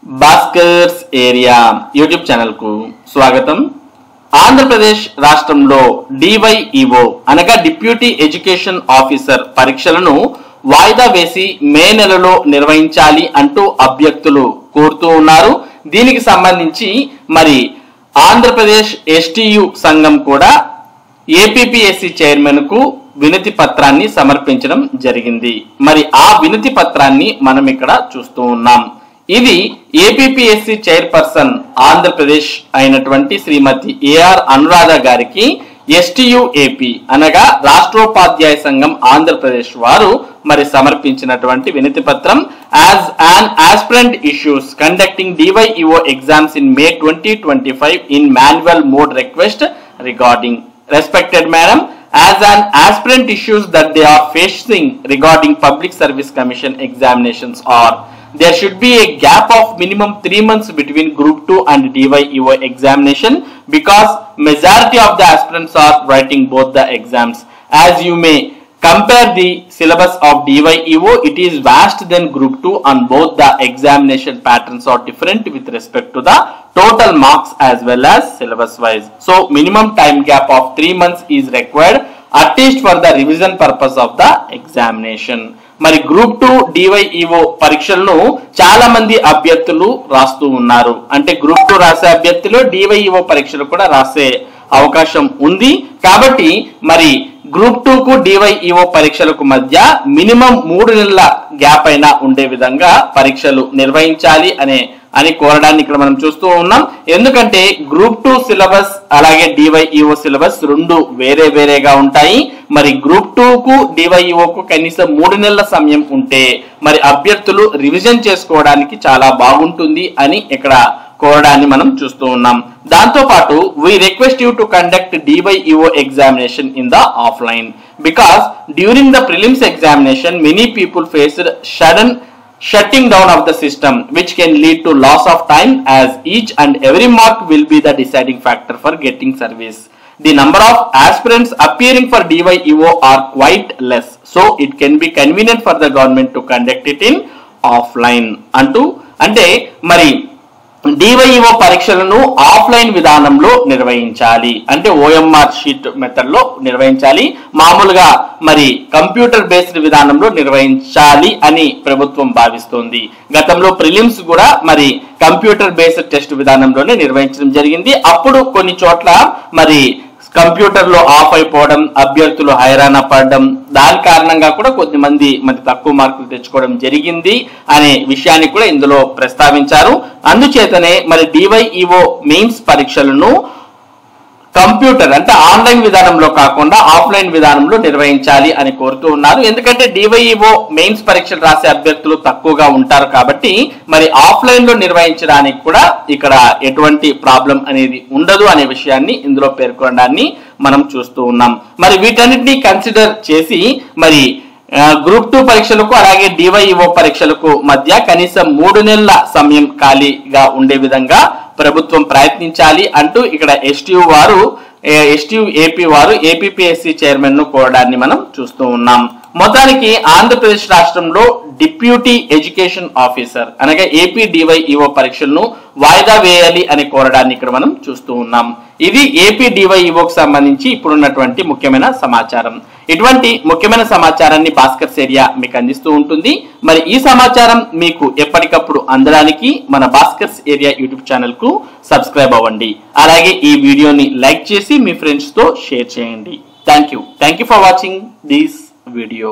Bhaskar's area YouTube channel కు స్వాగతం. ఆంధ్రప్రదేశ్ రాష్ట్రంలో డివైఈఓ అనగా డిప్యూటీ ఎడ్యుకేషన్ ఆఫీసర్ పరీక్షలను వాయిదా వేసి మే నెలలో నిర్వహించాలి అంటూ అభ్యర్థులు కోరుతూ ఉన్నారు. దీనికి సంబంధించి మరి ఆంధ్రప్రదేశ్ ఎస్టియు సంఘం కూడా ఏపీపీఎస్సీ చైర్మన్ కు వినతి పత్రాన్ని సమర్పించడం జరిగింది. మరి ఆ వినతి పత్రాన్ని మనం ఇక్కడ చూస్తూ ఉన్నాం. ఇది ఏపీపీఎస్సీ చైర్పర్సన్ ఆంధ్రప్రదేశ్ అయినటువంటి శ్రీమతి ఏఆర్ అనురాధ గారికి ఎస్టియు ఏపీ అనగా రాష్ట్రోపాధ్యాయ సంఘం ఆంధ్రప్రదేశ్ వారు మరి సమర్పించినటువంటి వినతి పత్రం. As an aspirant issues conducting DYEO exams in May 2025 in manual mode request regarding respected madam, as an aspirant issues that they are facing regarding Public Service Commission examinations are there should be a gap of minimum 3 months between Group 2 and DYEO examination because majority of the aspirants are writing both the exams. As you may compare the syllabus of DYEO, it is vast than Group 2 and both the examination patterns are different with respect to the total marks as well as syllabus wise. So minimum time gap of 3 months is required at least for the revision purpose of the examination. మరి group 2 DyEO పరీక్షలను చాలా మంది అభ్యర్థులు రాస్తూ ఉన్నారు. అంటే group 2 రాసే అభ్యర్థులు డివైఈఓ పరీక్షలు కూడా రాసే అవకాశం ఉంది. కాబట్టి మరి గ్రూప్ 2 కు డివైఈఓ పరీక్షలకు మధ్య మినిమం 3 నెలల గ్యాప్ అయినా ఉండే విధంగా పరీక్షలు నిర్వహించాలి అని కోరడాన్ని ఇక్కడ మనం చూస్తూ ఉన్నాం. ఎందుకంటే గ్రూప్ 2 సిలబస్ అలాగే డివైఈఓ సిలబస్ రెండు వేరేగా ఉంటాయి. మరి గ్రూప్ 2 కు డివైఈఓ కు కనీసం 3 నెలల సమయం ఉంటే మరి అభ్యర్థులు రివిజన్ చేసుకోవడానికి చాలా బాగుంటుంది అని ఇక్కడ కోరడాన్ని మనం చూస్తూ ఉన్నాం. దాంతో పాటు we request you to conduct DYEO examination in the offline because during the prelims examination many people faced sudden shutting down of the system which can lead to loss of time as each and every mark will be the deciding factor for getting service. The number of aspirants appearing for DYEO are quite less, so it can be convenient for the government to conduct it in offline అంటే మరి DyEO పరీక్షలను offline విధానంలో నిర్వహించాలి. అంటే OMR sheet method లో నిర్వహించాలి. మామూలుగా మరి కంప్యూటర్ బేస్డ్ విధానంలో నిర్వహించాలి అని ప్రభుత్వం భావిస్తోంది. గతంలో ప్రిలిమ్స్ కూడా మరి కంప్యూటర్ బేస్డ్ టెస్ట్ విధానంలోనే నిర్వహించడం జరిగింది. అప్పుడు కొన్ని చోట్ల మరి కంప్యూటర్ లో ఆఫ్ అయిపోవడం, అభ్యర్థులు హైరాణ పడడం, దాని కారణంగా కూడా కొద్దిమంది మరి తక్కువ మార్కులు తెచ్చుకోవడం జరిగింది అనే విషయాన్ని కూడా ఇందులో ప్రస్తావించారు. అందుచేతనే మరి డివైఈఓ మెయిన్స్ పరీక్షలను కంప్యూటర్ అంటే ఆన్లైన్ విధానంలో కాకుండా ఆఫ్లైన్ విధానంలో నిర్వహించాలి అని కోరుతూ ఉన్నారు. ఎందుకంటే డివైఈఓ మెయిన్స్ పరీక్షలు రాసే అభ్యర్థులు తక్కువగా ఉంటారు కాబట్టి మరి ఆఫ్లైన్ లో నిర్వహించడానికి కూడా ఇక్కడ ఎటువంటి ప్రాబ్లం అనేది ఉండదు అనే విషయాన్ని ఇందులో పేర్కొనడాన్ని మనం చూస్తూ ఉన్నాం. మరి వీటన్నిటిని కన్సిడర్ చేసి మరి గ్రూప్ 2 పరీక్షలకు అలాగే డివైఈఓ పరీక్షలకు మధ్య కనీసం 3 నెలల సమయం ఖాళీగా ఉండే విధంగా ప్రభుత్వం ప్రయత్నించాలి అంటూ ఇక్కడ ఎస్టియు ఏపీ వారు ఏపీపీఎస్సీ చైర్మన్ ను కోరడాన్ని మనం చూస్తూ ఉన్నాం. మొత్తానికి ఆంధ్రప్రదేశ్ రాష్ట్రంలో డిప్యూటీ ఎడ్యుకేషన్ ఆఫీసర్ అనగా ఏపీ డివైఈఓ పరీక్షలను వాయిదా వేయాలి అని కోరడాన్ని ఇక్కడ మనం చూస్తూ ఉన్నాం. ఇది ఏపీ డివైఈఓకి సంబంధించి ఇప్పుడున్నటువంటి ముఖ్యమైన సమాచారం. ఇటువంటి ముఖ్యమైన సమాచారాన్ని భాస్కర్స్ ఏరియా మీకు అందిస్తూ ఉంటుంది. మరి ఈ సమాచారం మీకు ఎప్పటికప్పుడు అందడానికి మన భాస్కర్స్ ఏరియా యూట్యూబ్ ఛానల్ కు సబ్స్క్రైబ్ అవ్వండి. అలాగే ఈ వీడియోని లైక్ చేసి మీ ఫ్రెండ్స్ తో షేర్ చేయండి. Thank you for watching this video.